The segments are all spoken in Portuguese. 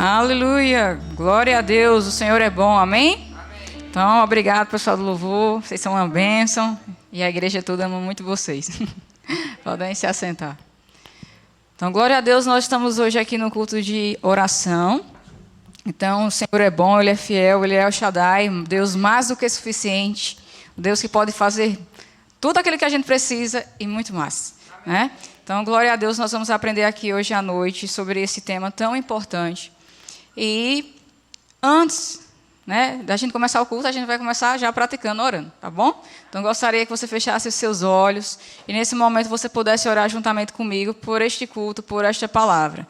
Aleluia, glória a Deus, o Senhor é bom, amém? Então, obrigado pessoal do louvor, vocês são uma bênção e a igreja toda ama muito vocês. Podem se assentar. Então, glória a Deus, nós estamos hoje aqui no culto de oração. Então, o Senhor é bom, Ele é fiel, Ele é El Shaddai, Deus mais do que suficiente, Deus que pode fazer tudo aquilo que a gente precisa e muito mais, né? Então, glória a Deus, nós vamos aprender aqui hoje à noite sobre esse tema tão importante. E antes, né, da gente começar o culto, a gente vai começar já praticando, orando, tá bom? Então, gostaria que você fechasse os seus olhos e nesse momento você pudesse orar juntamente comigo por este culto, por esta palavra.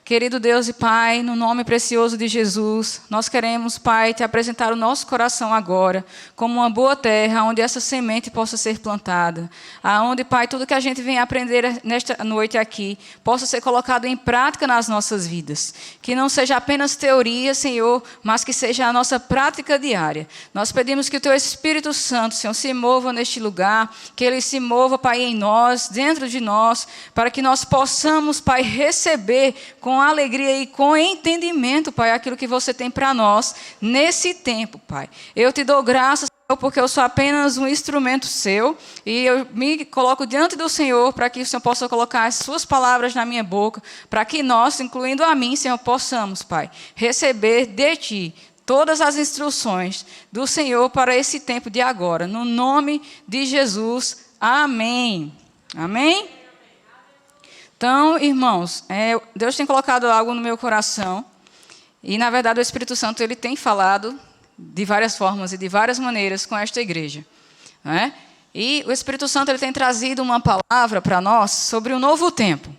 Querido Deus e Pai, no nome precioso de Jesus, nós queremos, Pai, te apresentar o nosso coração agora como uma boa terra, onde essa semente possa ser plantada. Aonde, Pai, tudo que a gente vem aprender nesta noite aqui possa ser colocado em prática nas nossas vidas. Que não seja apenas teoria, Senhor, mas que seja a nossa prática diária. Nós pedimos que o Teu Espírito Santo, Senhor, se mova neste lugar, que Ele se mova, Pai, em nós, dentro de nós, para que nós possamos, Pai, receber com alegria e com entendimento, Pai, aquilo que você tem para nós nesse tempo, Pai. Eu te dou graças, Senhor, porque eu sou apenas um instrumento seu e eu me coloco diante do Senhor para que o Senhor possa colocar as suas palavras na minha boca, para que nós, incluindo a mim, Senhor, possamos, Pai, receber de Ti todas as instruções do Senhor para esse tempo de agora. No nome de Jesus, amém. Amém? Então, irmãos, Deus tem colocado algo no meu coração e, na verdade, o Espírito Santo ele tem falado de várias formas e de várias maneiras com esta igreja, né? E o Espírito Santo ele tem trazido uma palavra para nós sobre um novo tempo,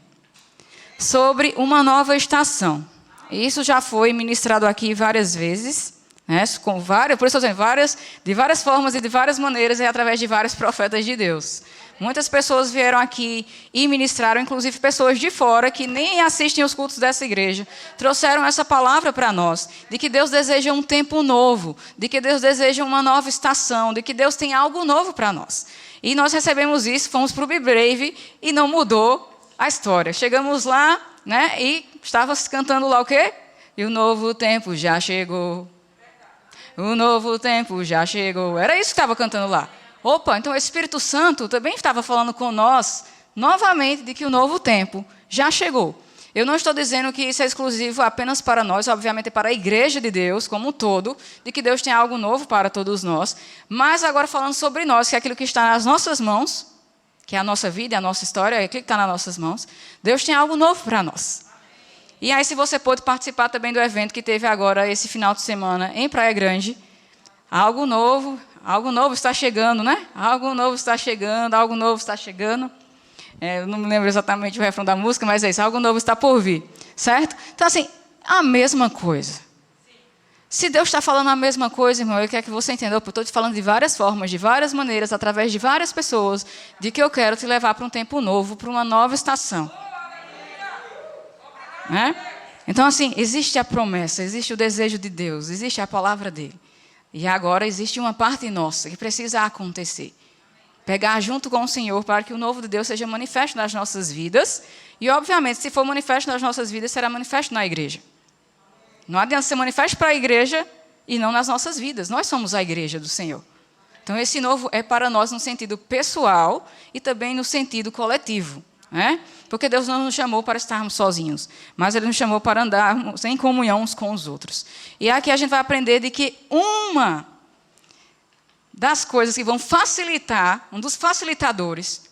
sobre uma nova estação. E isso já foi ministrado aqui várias vezes, né? Com várias, por isso eu estou dizendo, de várias formas e de várias maneiras e através de vários profetas de Deus. Muitas pessoas vieram aqui e ministraram, inclusive pessoas de fora que nem assistem os cultos dessa igreja, trouxeram essa palavra para nós, de que Deus deseja um tempo novo, de que Deus deseja uma nova estação, de que Deus tem algo novo para nós. E nós recebemos isso, fomos para o Be Brave e não mudou a história. Chegamos lá, né, e estava cantando lá o quê? E o novo tempo já chegou. O novo tempo já chegou. Era isso que estava cantando lá. Opa, então o Espírito Santo também estava falando com nós, novamente, de que o novo tempo já chegou. Eu não estou dizendo que isso é exclusivo apenas para nós, obviamente para a igreja de Deus como um todo, de que Deus tem algo novo para todos nós, mas agora falando sobre nós, que é aquilo que está nas nossas mãos, que é a nossa vida, a nossa história, é aquilo que está nas nossas mãos, Deus tem algo novo para nós. E aí, se você pôde participar também do evento que teve agora, esse final de semana, em Praia Grande, algo novo está chegando, né? Algo novo está chegando, algo novo está chegando. Eu não me lembro exatamente o refrão da música, mas é isso, algo novo está por vir, certo? Então, assim, a mesma coisa. Se Deus está falando a mesma coisa, irmão, eu quero que você entenda, eu estou te falando de várias formas, de várias maneiras, através de várias pessoas, de que eu quero te levar para um tempo novo, para uma nova estação. Né? Então, assim, existe a promessa, existe o desejo de Deus, existe a palavra dele. E agora existe uma parte nossa que precisa acontecer. Pegar junto com o Senhor para que o novo de Deus seja manifesto nas nossas vidas. E, obviamente, se for manifesto nas nossas vidas, será manifesto na igreja. Não adianta ser manifesto para a igreja e não nas nossas vidas. Nós somos a igreja do Senhor. Então, esse novo é para nós no sentido pessoal e também no sentido coletivo. Né? Porque Deus não nos chamou para estarmos sozinhos, mas Ele nos chamou para andarmos em comunhão uns com os outros. E aqui a gente vai aprender de que uma das coisas que vão facilitar, um dos facilitadores,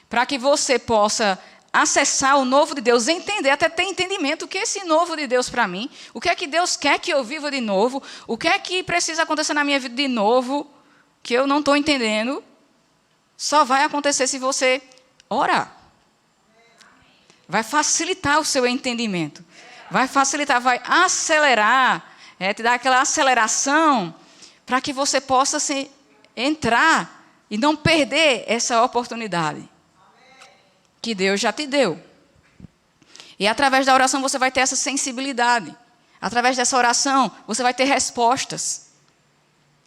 para que você possa acessar o novo de Deus, entender, até ter entendimento, o que é esse novo de Deus para mim, o que é que Deus quer que eu viva de novo, o que é que precisa acontecer na minha vida de novo, que eu não estou entendendo, só vai acontecer se você orar. Vai facilitar o seu entendimento. Vai facilitar, vai acelerar, te dar aquela aceleração para que você possa entrar e não perder essa oportunidade que Deus já te deu. E através da oração você vai ter essa sensibilidade. Através dessa oração você vai ter respostas.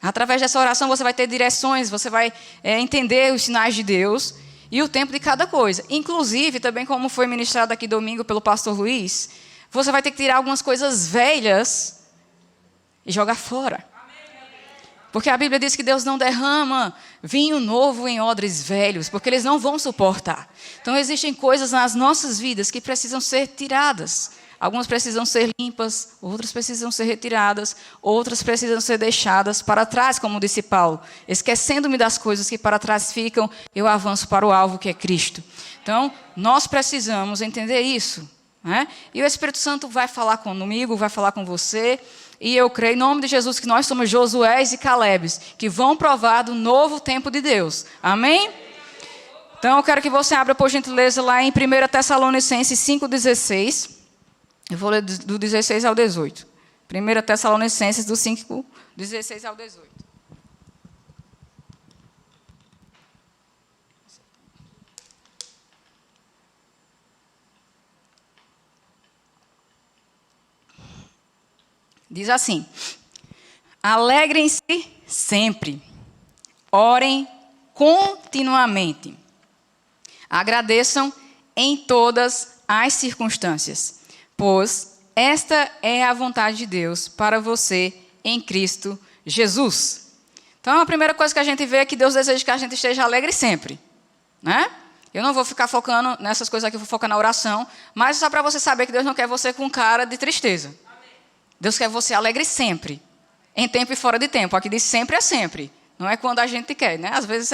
Através dessa oração você vai ter direções, você vai entender os sinais de Deus e o tempo de cada coisa. Inclusive, também como foi ministrado aqui domingo pelo pastor Luiz, Você vai ter que tirar algumas coisas velhas e jogar fora. Porque a Bíblia diz que Deus não derrama vinho novo em odres velhos, porque eles não vão suportar. Então existem coisas nas nossas vidas que precisam ser tiradas. Algumas precisam ser limpas, outras precisam ser retiradas, outras precisam ser deixadas para trás, como disse Paulo. Esquecendo-me das coisas que para trás ficam, eu avanço para o alvo que é Cristo. Então, nós precisamos entender isso, né? E o Espírito Santo vai falar comigo, vai falar com você. E eu creio, em nome de Jesus, que nós somos Josués e Calebes, que vão provar do novo tempo de Deus. Amém? Então, eu quero que você abra, por gentileza, lá em 1 Tessalonicenses 5,16. Eu vou ler do 16 ao 18. 1 Tessalonicenses, do 5, 16 ao 18. Diz assim: alegrem-se sempre, orem continuamente, agradeçam em todas as circunstâncias, pois esta é a vontade de Deus para você em Cristo Jesus. Então, a primeira coisa que a gente vê é que Deus deseja que a gente esteja alegre sempre, né? Eu não vou ficar focando nessas coisas aqui, eu vou focar na oração, mas só para você saber que Deus não quer você com cara de tristeza. Deus quer você alegre sempre, em tempo e fora de tempo. Aqui diz sempre é sempre, não é quando a gente quer, né? Às vezes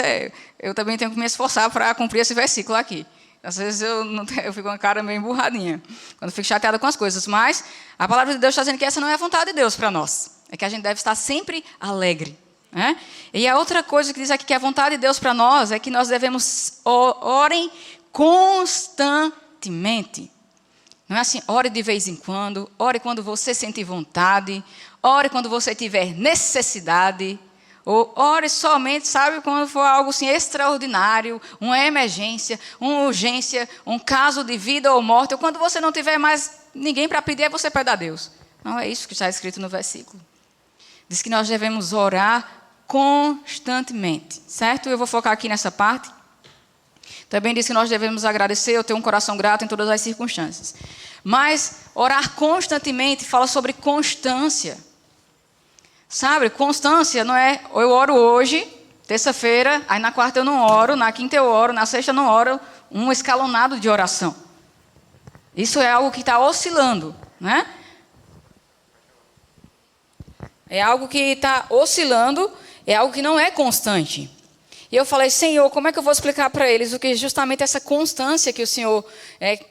eu também tenho que me esforçar para cumprir esse versículo aqui. Às vezes eu fico com a cara meio emburradinha, quando fico chateada com as coisas. Mas a palavra de Deus está dizendo que essa não é a vontade de Deus para nós. É que a gente deve estar sempre alegre, né? E a outra coisa que diz aqui que a vontade de Deus para nós é que nós devemos orem constantemente. Não é assim, ore de vez em quando, ore quando você sentir vontade, ore quando você tiver necessidade, ou ore somente, sabe, quando for algo assim extraordinário, uma emergência, uma urgência, um caso de vida ou morte, ou quando você não tiver mais ninguém para pedir, aí você pede a Deus. Não é isso que está escrito no versículo. Diz que nós devemos orar constantemente, certo? Eu vou focar aqui nessa parte. Também diz que nós devemos agradecer, eu tenho um coração grato em todas as circunstâncias. Mas orar constantemente fala sobre constância. Sabe, constância não é eu oro hoje, terça-feira, aí na quarta eu não oro, na quinta eu oro, na sexta eu não oro, um escalonado de oração. Isso é algo que está oscilando, né? É algo que está oscilando, é algo que não é constante. E eu falei, Senhor, como é que eu vou explicar para eles o que é justamente essa constância que o Senhor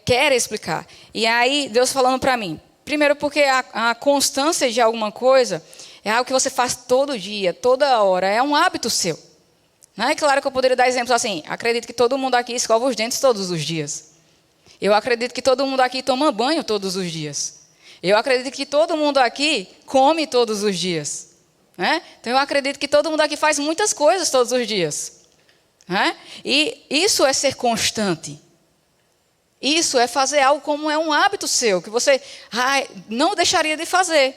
quer explicar? E aí, Deus falando para mim. Primeiro, porque a constância de alguma coisa é algo que você faz todo dia, toda hora. É um hábito seu. Não é claro que eu poderia dar exemplos assim. Acredito que todo mundo aqui escova os dentes todos os dias. Eu acredito que todo mundo aqui toma banho todos os dias. Eu acredito que todo mundo aqui come todos os dias. Né? Então eu acredito que todo mundo aqui faz muitas coisas todos os dias, né? E isso é ser constante. Isso é fazer algo como é um hábito seu, que você não deixaria de fazer.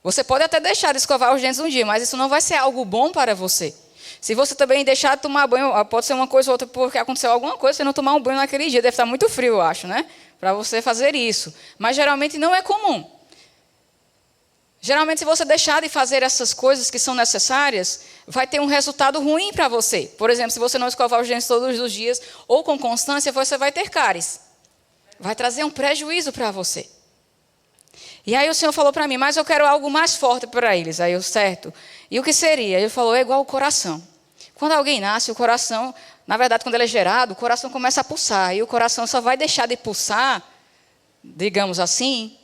Você pode até deixar de escovar os dentes um dia, mas isso não vai ser algo bom para você. Se você também deixar de tomar banho, pode ser uma coisa ou outra porque aconteceu alguma coisa, você não tomar um banho naquele dia, deve estar muito frio, eu acho, né? Para você fazer isso. Mas geralmente não é comum. Geralmente, se você deixar de fazer essas coisas que são necessárias, vai ter um resultado ruim para você. Por exemplo, se você não escovar os dentes todos os dias, ou com constância, você vai ter cáries. Vai trazer um prejuízo para você. E aí o Senhor falou para mim, mas eu quero algo mais forte para eles. Aí eu, certo. E o que seria? Ele falou, é igual o coração. Quando alguém nasce, o coração, na verdade, quando ele é gerado, o coração começa a pulsar. E o coração só vai deixar de pulsar, digamos assim,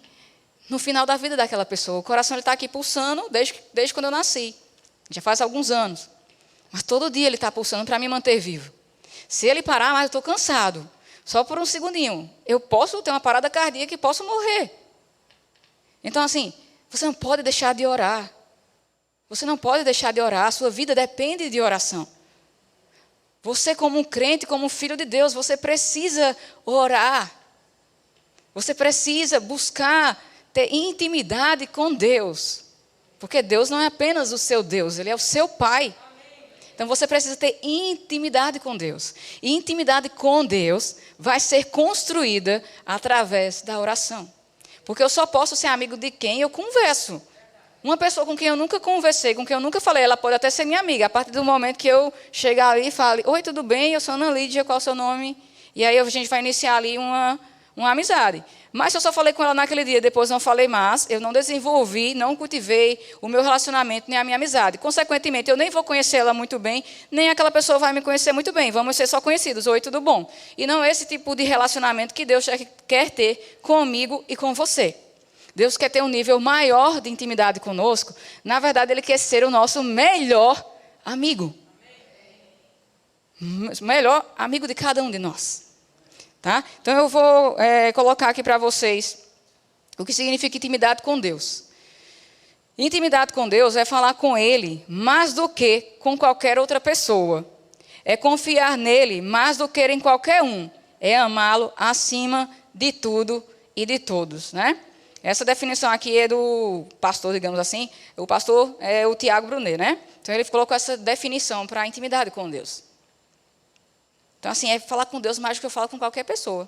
no final da vida daquela pessoa. O coração está aqui pulsando desde quando eu nasci. Já faz alguns anos. Mas todo dia ele está pulsando para me manter vivo. Se ele parar, mas eu estou cansado. Só por um segundinho. Eu posso ter uma parada cardíaca e posso morrer. Então, assim, você não pode deixar de orar. Você não pode deixar de orar. A sua vida depende de oração. Você, como um crente, como um filho de Deus, você precisa orar. Você precisa buscar ter intimidade com Deus. Porque Deus não é apenas o seu Deus, Ele é o seu Pai. Então você precisa ter intimidade com Deus. E intimidade com Deus vai ser construída através da oração. Porque eu só posso ser amigo de quem eu converso. Uma pessoa com quem eu nunca conversei, com quem eu nunca falei, ela pode até ser minha amiga. A partir do momento que eu chegar ali e fale, oi, tudo bem? Eu sou Ana Lídia, qual é o seu nome? E aí a gente vai iniciar ali uma amizade. Mas se eu só falei com ela naquele dia, depois não falei mais, eu não desenvolvi, não cultivei o meu relacionamento nem a minha amizade. Consequentemente, eu nem vou conhecer ela muito bem, nem aquela pessoa vai me conhecer muito bem. Vamos ser só conhecidos. Oi, tudo bom? E não esse tipo de relacionamento que Deus quer ter comigo e com você. Deus quer ter um nível maior de intimidade conosco. Na verdade, Ele quer ser o nosso melhor amigo. Melhor amigo de cada um de nós. Tá? Então, eu vou colocar aqui para vocês o que significa intimidade com Deus. Intimidade com Deus é falar com Ele mais do que com qualquer outra pessoa. É confiar nele mais do que em qualquer um. É amá-lo acima de tudo e de todos. Né? Essa definição aqui é do pastor, digamos assim. O pastor é o Tiago Brunet. Né? Então, ele colocou essa definição para a intimidade com Deus. Então, assim, é falar com Deus mais do que eu falo com qualquer pessoa.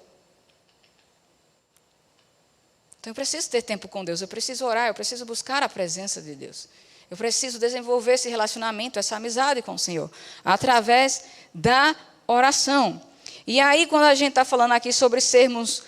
Então, eu preciso ter tempo com Deus, eu preciso orar, eu preciso buscar a presença de Deus. Eu preciso desenvolver esse relacionamento, essa amizade com o Senhor, através da oração. E aí, quando a gente está falando aqui sobre sermos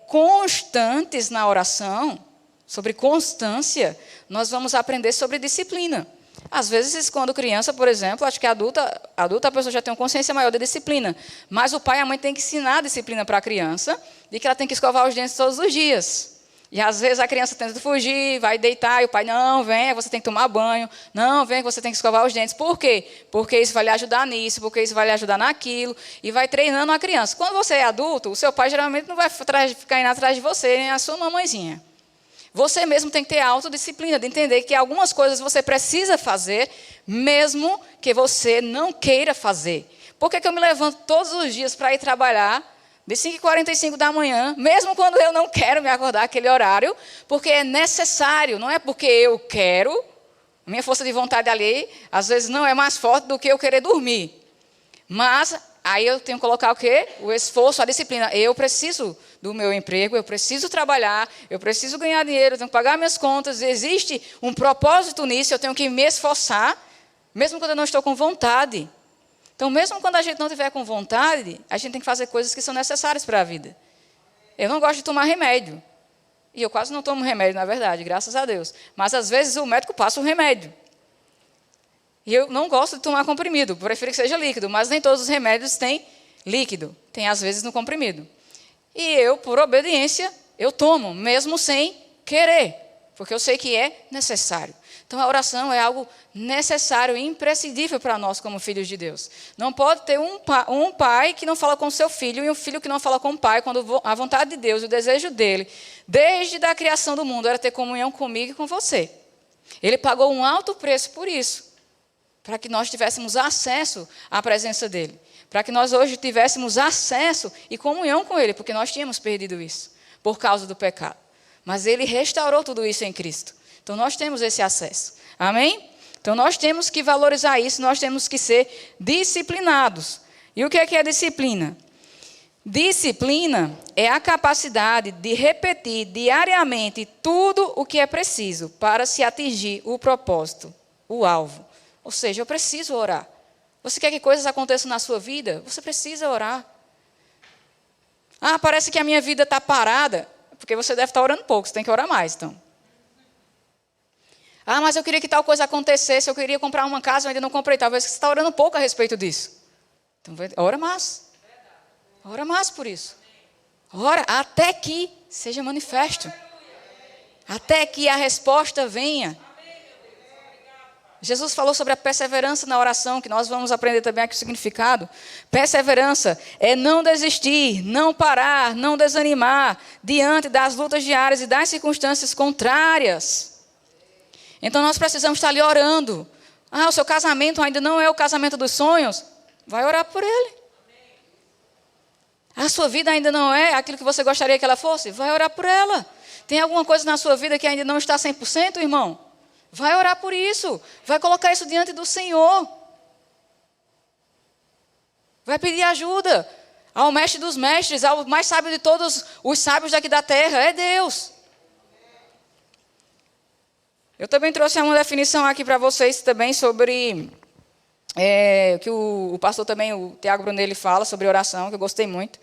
constantes na oração, sobre constância, nós vamos aprender sobre disciplina. Às vezes, quando criança, por exemplo, acho que adulta a pessoa já tem uma consciência maior de disciplina. Mas o pai e a mãe têm que ensinar a disciplina para a criança, de que ela tem que escovar os dentes todos os dias. E às vezes a criança tenta fugir, vai deitar, e o pai, não, vem, você tem que tomar banho, não, vem, você tem que escovar os dentes. Por quê? Porque isso vai lhe ajudar nisso, porque isso vai lhe ajudar naquilo, e vai treinando a criança. Quando você é adulto, o seu pai geralmente não vai ficar indo atrás de você, nem a sua mamãezinha. Você mesmo tem que ter a autodisciplina de entender que algumas coisas você precisa fazer, mesmo que você não queira fazer. Por que eu me levanto todos os dias para ir trabalhar, de 5h45 da manhã, mesmo quando eu não quero me acordar aquele horário? Porque é necessário, não é porque eu quero. A minha força de vontade ali, às vezes, não é mais forte do que eu querer dormir. Mas aí eu tenho que colocar o quê? O esforço, a disciplina. Eu preciso do meu emprego, eu preciso trabalhar, eu preciso ganhar dinheiro, eu tenho que pagar minhas contas. Existe um propósito nisso, eu tenho que me esforçar, mesmo quando eu não estou com vontade. Então, mesmo quando a gente não estiver com vontade, a gente tem que fazer coisas que são necessárias para a vida. Eu não gosto de tomar remédio. E eu quase não tomo remédio, na verdade, graças a Deus. Mas, às vezes, o médico passa o remédio. E eu não gosto de tomar comprimido, prefiro que seja líquido, mas nem todos os remédios têm líquido, tem às vezes no comprimido. E eu, por obediência, eu tomo, mesmo sem querer, porque eu sei que é necessário. Então, a oração é algo necessário e imprescindível para nós como filhos de Deus. Não pode ter um pai que não fala com seu filho e um filho que não fala com o pai, quando a vontade de Deus, o desejo dele, desde a criação do mundo, era ter comunhão comigo e com você. Ele pagou um alto preço por isso, para que nós tivéssemos acesso à presença dele, para que nós hoje tivéssemos acesso e comunhão com ele, porque nós tínhamos perdido isso, por causa do pecado. Mas ele restaurou tudo isso em Cristo. Então, nós temos esse acesso. Amém? Então, nós temos que valorizar isso, nós temos que ser disciplinados. E o que é disciplina? Disciplina é a capacidade de repetir diariamente tudo o que é preciso para se atingir o propósito, o alvo. Ou seja, eu preciso orar. Você quer que coisas aconteçam na sua vida? Você precisa orar. Ah, parece que a minha vida está parada. Porque você deve estar orando pouco, você tem que orar mais, então. Ah, mas eu queria que tal coisa acontecesse, eu queria comprar uma casa, eu ainda não comprei. Talvez você está orando pouco a respeito disso. Então, ora mais. Ora mais por isso. Ora até que seja manifesto. Até que a resposta venha. Jesus falou sobre a perseverança na oração, que nós vamos aprender também aqui o significado. Perseverança é não desistir, não parar, não desanimar diante das lutas diárias e das circunstâncias contrárias. Então nós precisamos estar ali orando. Ah, o seu casamento ainda não é o casamento dos sonhos? Vai orar por ele. A sua vida ainda não é aquilo que você gostaria que ela fosse? Vai orar por ela. Tem alguma coisa na sua vida que ainda não está 100%, irmão? Vai orar por isso. Vai colocar isso diante do Senhor. Vai pedir ajuda ao mestre dos mestres, ao mais sábio de todos os sábios daqui da terra. É Deus. Eu também trouxe uma definição aqui para vocês também sobre que o pastor também, o Tiago Brunelli, fala sobre oração, que eu gostei muito.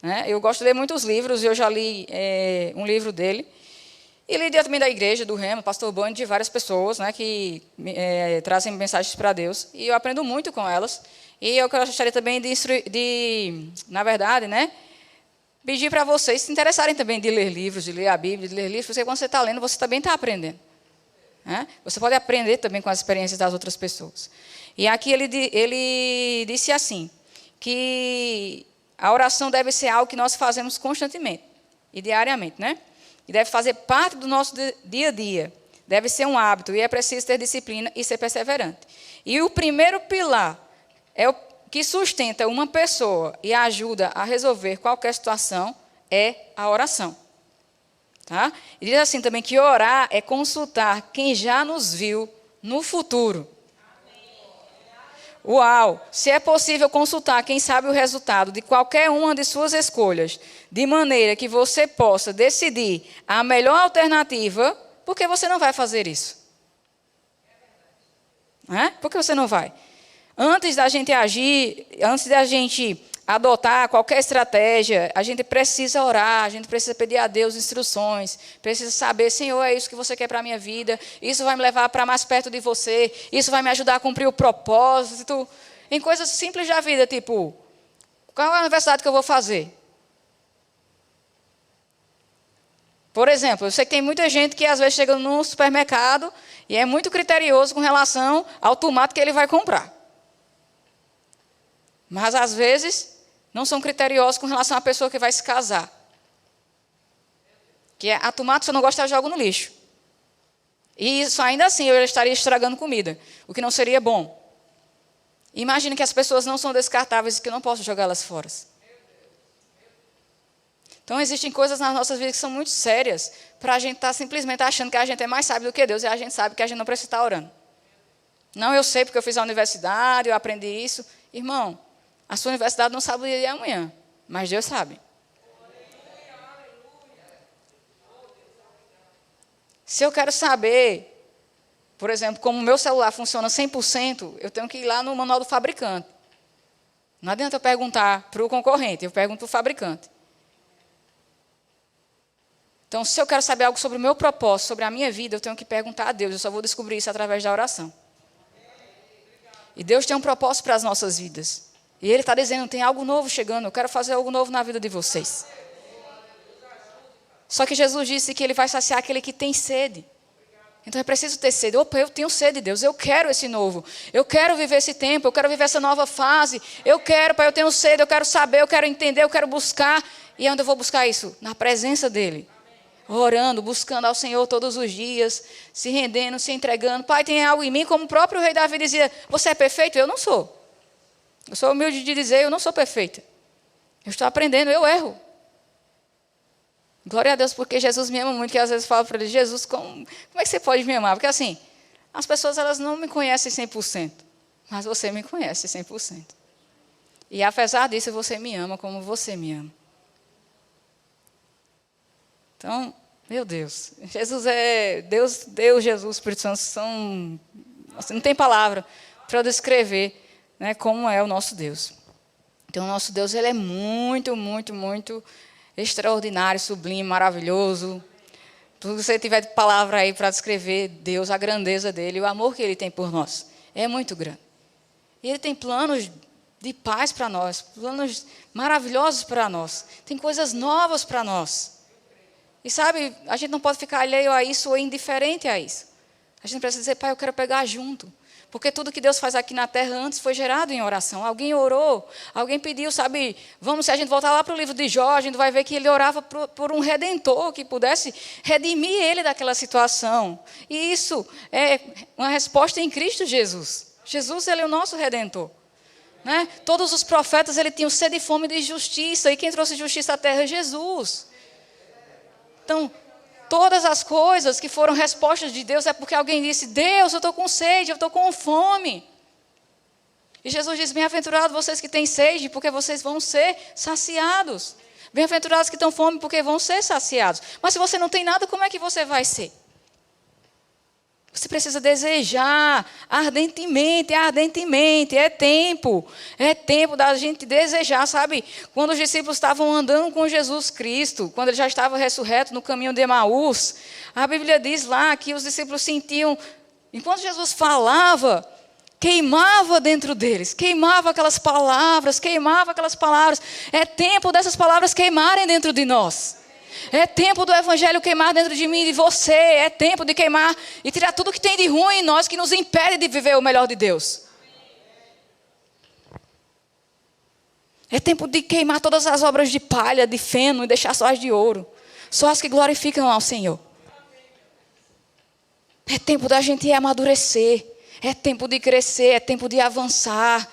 Né? Eu gosto de ler muitos livros, e eu já li um livro dele. E li também da igreja, do Remo, pastor Boni, de várias pessoas, né, que trazem mensagens para Deus. E eu aprendo muito com elas. E eu gostaria também na verdade, né, pedir para vocês se interessarem também de ler livros, de ler a Bíblia, de ler livros, porque quando você está lendo, você também está aprendendo. Né? Você pode aprender também com as experiências das outras pessoas. E aqui ele disse assim, que a oração deve ser algo que nós fazemos constantemente e diariamente, né? E deve fazer parte do nosso dia a dia. Deve ser um hábito e é preciso ter disciplina e ser perseverante. E o primeiro pilar é o que sustenta uma pessoa e ajuda a resolver qualquer situação é a oração. Tá? E diz assim também que orar é consultar quem já nos viu no futuro. Uau! Se é possível consultar quem sabe o resultado de qualquer uma de suas escolhas, de maneira que você possa decidir a melhor alternativa, por que você não vai fazer isso? Por que você não vai? Antes da gente agir, antes da gente adotar qualquer estratégia, a gente precisa orar, a gente precisa pedir a Deus instruções, precisa saber, Senhor, é isso que você quer para a minha vida, isso vai me levar para mais perto de você, isso vai me ajudar a cumprir o propósito, em coisas simples da vida, tipo, qual é a universidade que eu vou fazer? Por exemplo, eu sei que tem muita gente que às vezes chega no supermercado e é muito criterioso com relação ao tomate que ele vai comprar. Mas às vezes não são criteriosos com relação à pessoa que vai se casar. Que é a tomate, se eu não gostar, eu jogo no lixo. E isso ainda assim eu estaria estragando comida, o que não seria bom. Imagine que as pessoas não são descartáveis e que eu não posso jogá-las fora. Então existem coisas nas nossas vidas que são muito sérias para a gente estar simplesmente achando que a gente é mais sábio do que Deus e a gente sabe que a gente não precisa estar orando. Não, eu sei porque eu fiz a universidade, eu aprendi isso. Irmão, a sua universidade não sabe o dia de amanhã, mas Deus sabe. Se eu quero saber, por exemplo, como o meu celular funciona 100%, eu tenho que ir lá no manual do fabricante. Não adianta eu perguntar para o concorrente, eu pergunto para o fabricante. Então, se eu quero saber algo sobre o meu propósito, sobre a minha vida, eu tenho que perguntar a Deus. Eu só vou descobrir isso através da oração. E Deus tem um propósito para as nossas vidas. E Ele está dizendo, tem algo novo chegando, eu quero fazer algo novo na vida de vocês. Só que Jesus disse que Ele vai saciar aquele que tem sede. Então é preciso ter sede. Opa, eu tenho sede, Deus, eu quero esse novo. Eu quero viver esse tempo, eu quero viver essa nova fase. Eu quero, Pai, eu tenho sede, eu quero saber, eu quero entender, eu quero buscar. E onde eu vou buscar isso? Na presença dEle. Orando, buscando ao Senhor todos os dias, se rendendo, se entregando. Pai, tem algo em mim, como o próprio rei Davi dizia, você é perfeito? Eu não sou. Eu sou humilde de dizer, eu não sou perfeita. Eu estou aprendendo, eu erro. Glória a Deus, porque Jesus me ama muito, que às vezes eu falo para ele, Jesus, como é que você pode me amar? Porque assim, as pessoas elas não me conhecem 100%, mas você me conhece 100%. E apesar disso, você me ama como você me ama. Então, meu Deus, Jesus é Deus, Jesus, Espírito Santo, são, assim, não tem palavra para descrever, né, como é o nosso Deus. Então, o nosso Deus ele é muito, muito, muito extraordinário, sublime, maravilhoso. Tudo que você tiver de palavra aí para descrever Deus, a grandeza dele, o amor que ele tem por nós, é muito grande. E ele tem planos de paz para nós, planos maravilhosos para nós, tem coisas novas para nós. E sabe, a gente não pode ficar alheio a isso ou indiferente a isso. A gente precisa dizer, Pai, eu quero pegar junto. Porque tudo que Deus faz aqui na terra antes foi gerado em oração. Alguém orou, alguém pediu, sabe? Vamos, se a gente voltar lá para o livro de Jó, a gente vai ver que ele orava por um redentor que pudesse redimir ele daquela situação. E isso é uma resposta em Cristo Jesus. Jesus, ele é o nosso redentor. Né? Todos os profetas, ele tinham sede e fome de justiça. E quem trouxe justiça à terra é Jesus. Então, todas as coisas que foram respostas de Deus é porque alguém disse, Deus, eu estou com sede, eu estou com fome. E Jesus diz, bem-aventurados vocês que têm sede, porque vocês vão ser saciados. Bem-aventurados que estão com fome, porque vão ser saciados. Mas se você não tem nada, como é que você vai ser? Você precisa desejar ardentemente, ardentemente. É tempo da gente desejar, sabe? Quando os discípulos estavam andando com Jesus Cristo, quando ele já estava ressurreto no caminho de Emaús, a Bíblia diz lá que os discípulos sentiam, enquanto Jesus falava, queimava dentro deles, queimava aquelas palavras. É tempo dessas palavras queimarem dentro de nós. É tempo do evangelho queimar dentro de mim e de você. É tempo de queimar e tirar tudo que tem de ruim em nós, que nos impede de viver o melhor de Deus. É tempo de queimar todas as obras de palha, de feno e deixar só as de ouro. Só as que glorificam ao Senhor. É tempo da gente amadurecer. É tempo de crescer, é tempo de avançar.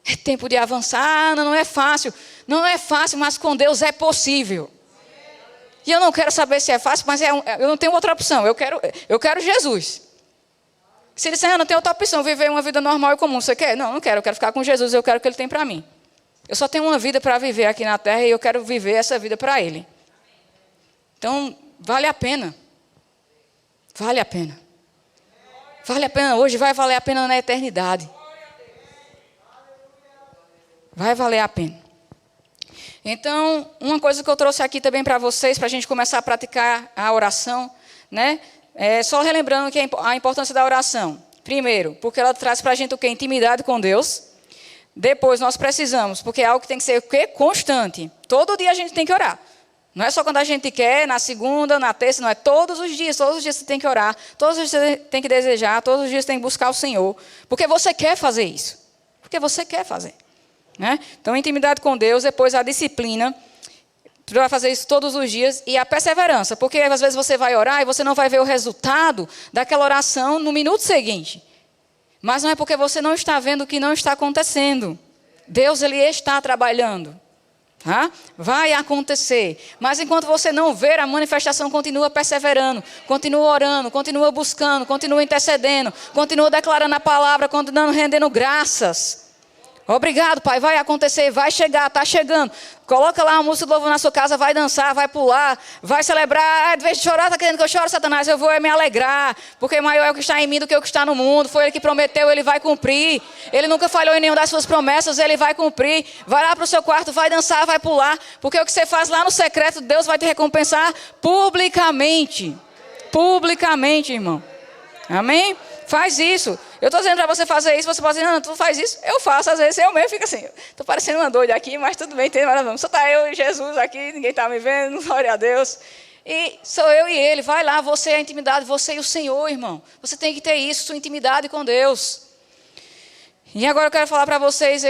É tempo de avançar. Não é fácil. Não é fácil, mas com Deus é possível. E eu não quero saber se é fácil, mas eu não tenho outra opção. Eu quero Jesus. Se ele disser, não tem outra opção, viver uma vida normal e comum. Você quer? Não quero. Eu quero ficar com Jesus, eu quero o que ele tem para mim. Eu só tenho uma vida para viver aqui na terra e eu quero viver essa vida para ele. Então, vale a pena. Vale a pena. Vale a pena hoje, vai valer a pena na eternidade. Vai valer a pena. Então, uma coisa que eu trouxe aqui também para vocês, para a gente começar a praticar a oração, né? Só relembrando que a importância da oração. Primeiro, porque ela traz para a gente o quê? Intimidade com Deus. Depois, nós precisamos, porque é algo que tem que ser o quê? Constante. Todo dia a gente tem que orar. Não é só quando a gente quer, na segunda, na terça, não é todos os dias você tem que orar, todos os dias você tem que desejar, todos os dias você tem que buscar o Senhor, porque você quer fazer isso, porque você quer fazer. Né? Então, intimidade com Deus, depois a disciplina, tu vai fazer isso todos os dias, e a perseverança, porque às vezes você vai orar e você não vai ver o resultado daquela oração no minuto seguinte, mas não é porque você não está vendo o que não está acontecendo. Deus, ele está trabalhando. Tá? Vai acontecer, mas enquanto você não ver a manifestação, continua perseverando, continua orando, continua buscando, continua intercedendo, continua declarando a palavra, continuando rendendo graças. Obrigado, Pai, vai acontecer, vai chegar, está chegando. Coloca lá a música do louvor na sua casa, vai dançar, vai pular, vai celebrar. De vez de chorar, está querendo que eu chore, Satanás? Eu vou me alegrar, porque maior é o que está em mim do que o que está no mundo. Foi Ele que prometeu, Ele vai cumprir. Ele nunca falhou em nenhuma das suas promessas, Ele vai cumprir. Vai lá para o seu quarto, vai dançar, vai pular, porque o que você faz lá no secreto, Deus vai te recompensar publicamente. Publicamente, irmão. Amém? Faz isso. Eu estou dizendo para você fazer isso, você pode dizer, não, tu faz isso, eu faço, às vezes eu mesmo fico assim, estou parecendo uma doida aqui, mas tudo bem, vamos. Só está eu e Jesus aqui, ninguém está me vendo, glória a Deus. E sou eu e Ele, vai lá, você é a intimidade, você e o Senhor, irmão. Você tem que ter isso, sua intimidade com Deus. E agora eu quero falar para vocês,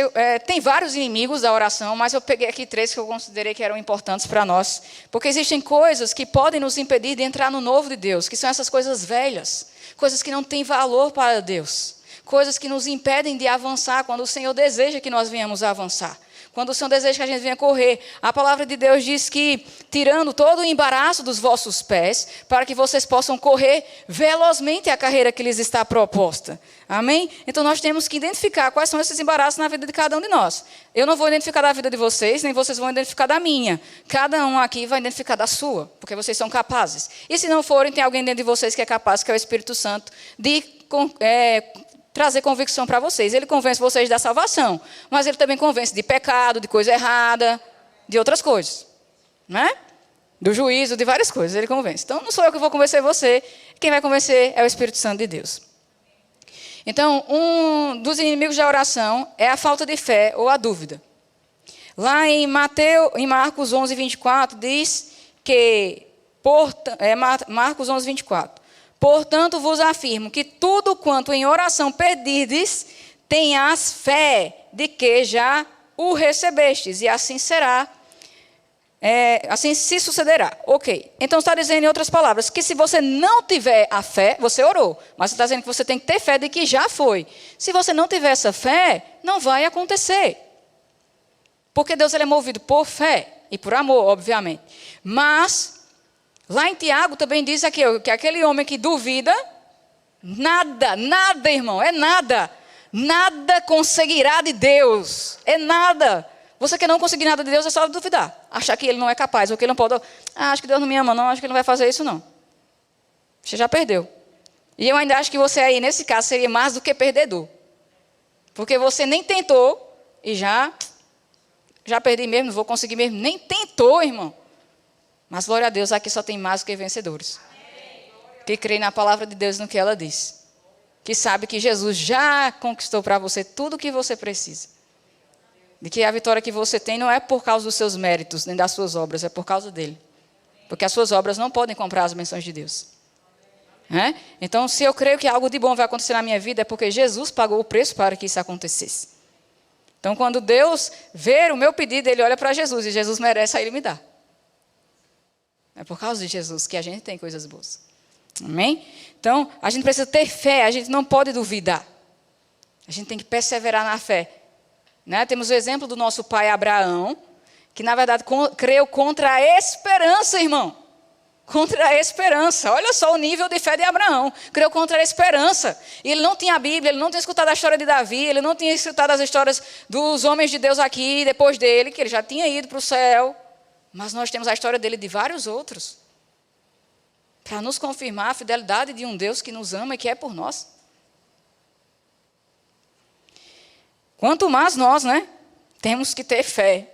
tem vários inimigos da oração, mas eu peguei aqui 3 que eu considerei que eram importantes para nós. Porque existem coisas que podem nos impedir de entrar no novo de Deus, que são essas coisas velhas. Coisas que não têm valor para Deus. Coisas que nos impedem de avançar quando o Senhor deseja que nós venhamos a avançar. Quando o Senhor deseja que a gente venha correr. A palavra de Deus diz que, tirando todo o embaraço dos vossos pés, para que vocês possam correr velozmente a carreira que lhes está proposta. Amém? Então nós temos que identificar quais são esses embaraços na vida de cada um de nós. Eu não vou identificar da vida de vocês, nem vocês vão identificar da minha. Cada um aqui vai identificar da sua, porque vocês são capazes. E se não forem, tem alguém dentro de vocês que é capaz, que é o Espírito Santo, de trazer convicção para vocês. Ele convence vocês da salvação, mas ele também convence de pecado, de coisa errada, de outras coisas. Né? Do juízo, de várias coisas, ele convence. Então, não sou eu que vou convencer você, quem vai convencer é o Espírito Santo de Deus. Então, um dos inimigos da oração é a falta de fé ou a dúvida. Lá em Marcos 11, 24, diz que, Marcos 11, 24, portanto vos afirmo que tudo quanto em oração pedirdes, tenhas fé de que já o recebestes, e assim será, assim se sucederá. Ok, então está dizendo em outras palavras, que se você não tiver a fé, você orou, mas está dizendo que você tem que ter fé de que já foi. Se você não tiver essa fé, não vai acontecer. Porque Deus ele é movido por fé e por amor, obviamente. Mas, lá em Tiago também diz aqui, que aquele homem que duvida, nada, irmão, nada conseguirá de Deus, é nada. Você que não conseguir nada de Deus é só duvidar, achar que Ele não é capaz, ou que Ele não pode, acho que Deus não me ama não, acho que Ele não vai fazer isso não. Você já perdeu. E eu ainda acho que você aí, nesse caso, seria mais do que perdedor. Porque você nem tentou e já perdi mesmo, não vou conseguir mesmo. Nem tentou, irmão. Mas, glória a Deus, aqui só tem mais do que vencedores. Que creem na palavra de Deus no que ela diz. Que sabe que Jesus já conquistou para você tudo o que você precisa. De que a vitória que você tem não é por causa dos seus méritos, nem das suas obras, é por causa dele. Porque as suas obras não podem comprar as bênçãos de Deus. Então, se eu creio que algo de bom vai acontecer na minha vida, é porque Jesus pagou o preço para que isso acontecesse. Então, quando Deus vê o meu pedido, ele olha para Jesus, e Jesus merece, aí ele me dá. É por causa de Jesus que a gente tem coisas boas. Amém? Então, a gente precisa ter fé, a gente não pode duvidar. A gente tem que perseverar na fé. Temos o exemplo do nosso pai Abraão, que na verdade creu contra a esperança, irmão. Contra a esperança. Olha só o nível de fé de Abraão. Creu contra a esperança. E ele não tinha a Bíblia, ele não tinha escutado a história de Davi, ele não tinha escutado as histórias dos homens de Deus aqui, depois dele, que ele já tinha ido para o céu. Mas nós temos a história dele de vários outros. Para nos confirmar a fidelidade de um Deus que nos ama e que é por nós. Quanto mais nós, temos que ter fé,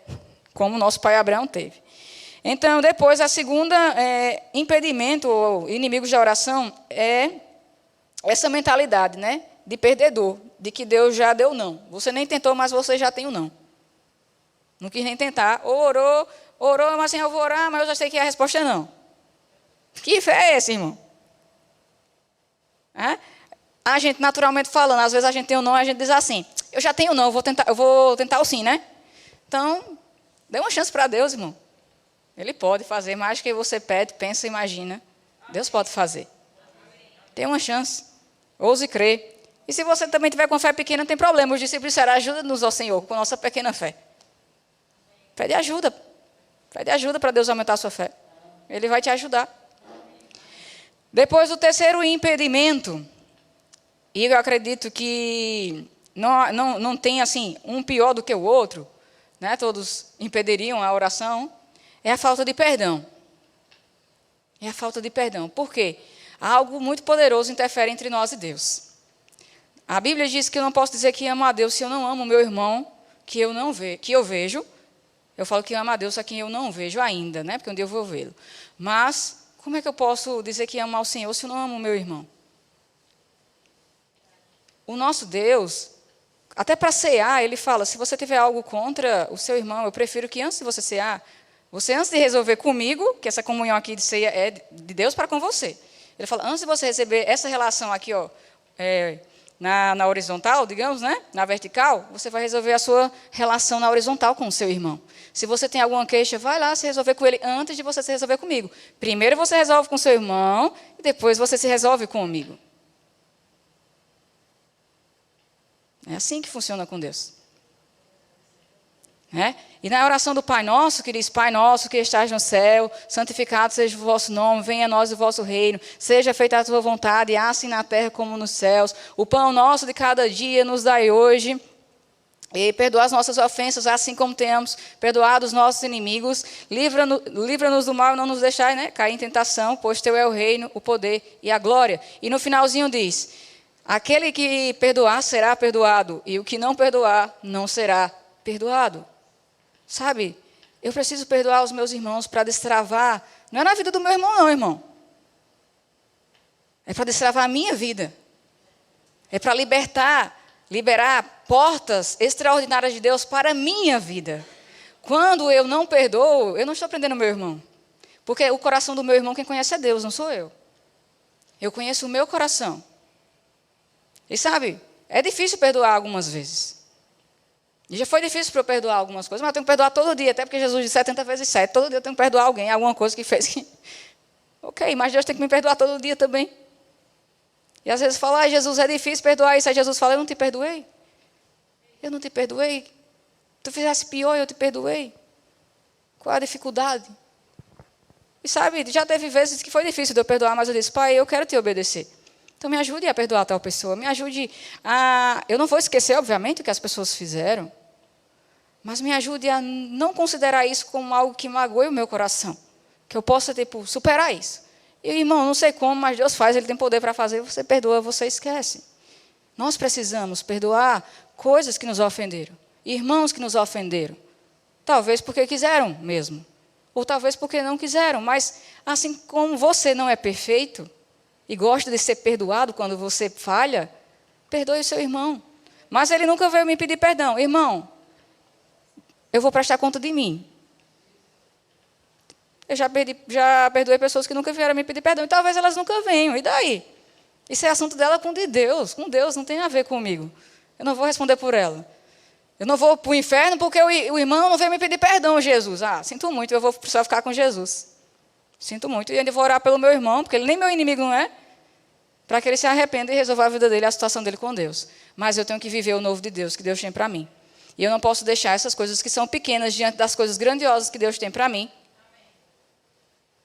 como nosso pai Abraão teve. Então, depois, a segunda impedimento ou inimigos da oração é essa mentalidade, de perdedor, de que Deus já deu não. Você nem tentou, mas você já tem o não. Não quis nem tentar. Orou, mas assim, eu vou orar, mas eu já sei que a resposta é não. Que fé é essa, irmão? A gente, naturalmente falando, às vezes a gente tem o não e a gente diz assim, eu já tenho o não, eu vou tentar o sim, Então, dê uma chance para Deus, irmão. Ele pode fazer mais do que você pede, pensa, imagina. Deus pode fazer. Tem uma chance. Ouse crer. E se você também tiver com fé pequena, não tem problema. Os discípulos disseram, ajuda-nos, ó Senhor, com nossa pequena fé. Pede ajuda. Pede ajuda para Deus aumentar a sua fé. Ele vai te ajudar. Depois, o terceiro impedimento, e eu acredito que não tem assim, um pior do que o outro, todos impediriam a oração, é a falta de perdão. É a falta de perdão. Por quê? Algo muito poderoso interfere entre nós e Deus. A Bíblia diz que eu não posso dizer que amo a Deus se eu não amo o meu irmão, que eu vejo. Eu falo que amo a Deus a quem eu não vejo ainda, porque um dia eu vou vê-lo. Mas, como é que eu posso dizer que amo ao Senhor se eu não amo o meu irmão? O nosso Deus, até para cear, ele fala, se você tiver algo contra o seu irmão, eu prefiro que antes de você cear, você antes de resolver comigo, que essa comunhão aqui de ceia é de Deus para com você. Ele fala, antes de você receber essa relação aqui, na horizontal, digamos, na vertical, você vai resolver a sua relação na horizontal com o seu irmão. Se você tem alguma queixa, vai lá se resolver com ele antes de você se resolver comigo. Primeiro você resolve com o seu irmão e depois você se resolve comigo. É assim que funciona com Deus. E na oração do Pai Nosso, que diz, Pai Nosso que estás no céu, santificado seja o vosso nome, venha a nós o vosso reino, seja feita a tua vontade, assim na terra como nos céus. O pão nosso de cada dia nos dai hoje, e perdoa as nossas ofensas, assim como temos perdoado os nossos inimigos. Livra-nos do mal e não nos deixai cair em tentação, pois teu é o reino, o poder e a glória. E no finalzinho diz, aquele que perdoar será perdoado, e o que não perdoar não será perdoado. Sabe, eu preciso perdoar os meus irmãos para destravar. Não é na vida do meu irmão, não, irmão. É para destravar a minha vida. É para liberar portas extraordinárias de Deus para a minha vida. Quando eu não perdoo, eu não estou prendendo o meu irmão. Porque o coração do meu irmão, quem conhece é Deus, não sou eu. Eu conheço o meu coração. E sabe, é difícil perdoar algumas vezes. E já foi difícil para eu perdoar algumas coisas, mas eu tenho que perdoar todo dia, até porque Jesus disse 70 vezes 7. Todo dia eu tenho que perdoar alguém, alguma coisa que fez que... Ok, mas Deus tem que me perdoar todo dia também. E às vezes fala, Jesus, é difícil perdoar isso. Aí Jesus fala, eu não te perdoei. Eu não te perdoei. Tu fizesse pior, eu te perdoei. Qual a dificuldade? E sabe, já teve vezes que foi difícil de eu perdoar, mas eu disse, Pai, eu quero te obedecer. Então me ajude a perdoar tal pessoa, me ajude a... Eu não vou esquecer, obviamente, o que as pessoas fizeram, mas me ajude a não considerar isso como algo que magoe o meu coração, que eu possa, superar isso. E, irmão, não sei como, mas Deus faz, Ele tem poder para fazer, você perdoa, você esquece. Nós precisamos perdoar coisas que nos ofenderam, irmãos que nos ofenderam. Talvez porque quiseram mesmo, ou talvez porque não quiseram, mas assim como você não é perfeito e gosta de ser perdoado quando você falha, perdoe o seu irmão. Mas ele nunca veio me pedir perdão. Irmão, eu vou prestar conta de mim. Eu já perdoei pessoas que nunca vieram me pedir perdão, e talvez elas nunca venham, e daí? Isso é assunto dela com Deus, não tem a ver comigo. Eu não vou responder por ela. Eu não vou para o inferno porque o irmão não veio me pedir perdão, Jesus. Sinto muito, eu vou precisar ficar com Jesus. Sinto muito, e ainda vou orar pelo meu irmão, porque ele nem meu inimigo não é, para que ele se arrependa e resolva a vida dele, a situação dele com Deus. Mas eu tenho que viver o novo de Deus, que Deus tem para mim. E eu não posso deixar essas coisas que são pequenas diante das coisas grandiosas que Deus tem para mim,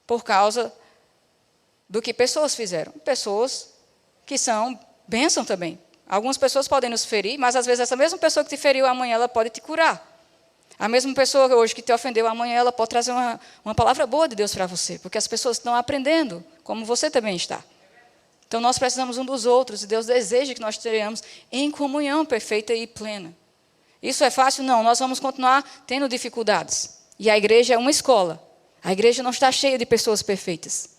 por causa do que pessoas fizeram. Pessoas que são bênção também. Algumas pessoas podem nos ferir, mas às vezes essa mesma pessoa que te feriu amanhã, ela pode te curar. A mesma pessoa hoje que te ofendeu amanhã, ela pode trazer uma palavra boa de Deus para você, porque as pessoas estão aprendendo, como você também está. Então nós precisamos um dos outros, e Deus deseja que nós tenhamos em comunhão perfeita e plena. Isso é fácil? Não, nós vamos continuar tendo dificuldades. E a igreja é uma escola. A igreja não está cheia de pessoas perfeitas.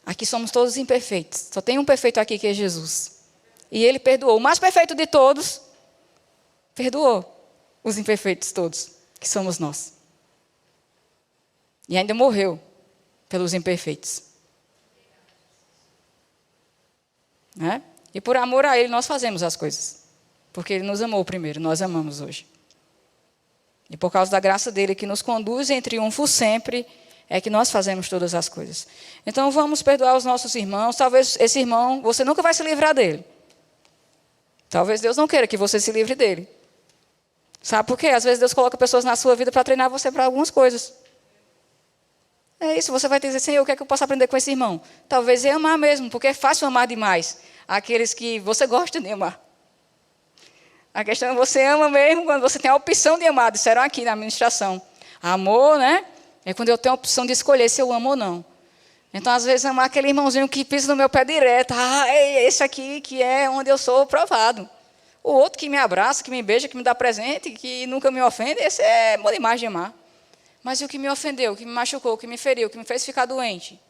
Aqui somos todos imperfeitos. Só tem um perfeito aqui, que é Jesus. E Ele perdoou. O mais perfeito de todos, perdoou os imperfeitos todos, que somos nós. E ainda morreu pelos imperfeitos. Né? E por amor a Ele, nós fazemos as coisas. Porque Ele nos amou primeiro, nós amamos hoje. E por causa da graça dEle, que nos conduz em triunfo sempre, é que nós fazemos todas as coisas. Então vamos perdoar os nossos irmãos. Talvez esse irmão, você nunca vai se livrar dele. Talvez Deus não queira que você se livre dele. Sabe por quê? Às vezes Deus coloca pessoas na sua vida para treinar você para algumas coisas. É isso, você vai dizer, Senhor, o que é que eu posso aprender com esse irmão? Talvez é amar mesmo, porque é fácil amar demais aqueles que você gosta de amar. A questão é você ama mesmo quando você tem a opção de amar. Disseram aqui na administração. Amor, né? É quando eu tenho a opção de escolher se eu amo ou não. Então, às vezes, amar aquele irmãozinho que pisa no meu pé direto. É esse aqui que é onde eu sou provado. O outro que me abraça, que me beija, que me dá presente, que nunca me ofende, esse é bom demais de amar. Mas e o que me ofendeu, o que me machucou, o que me feriu, o que me fez ficar doente?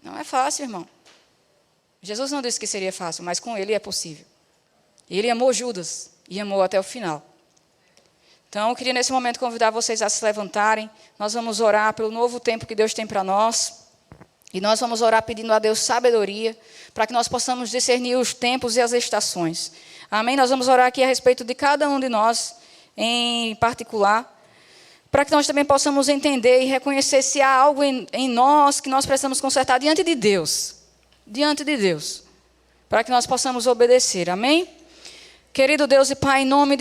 Não é fácil, irmão. Jesus não disse que seria fácil, mas com Ele é possível. Ele amou Judas. E amou até o final. Então, eu queria nesse momento convidar vocês a se levantarem. Nós vamos orar pelo novo tempo que Deus tem para nós. E nós vamos orar pedindo a Deus sabedoria, para que nós possamos discernir os tempos e as estações. Amém? Nós vamos orar aqui a respeito de cada um de nós, em particular, para que nós também possamos entender e reconhecer se há algo em nós que nós precisamos consertar diante de Deus. Diante de Deus. Para que nós possamos obedecer. Amém? Querido Deus e Pai, em nome de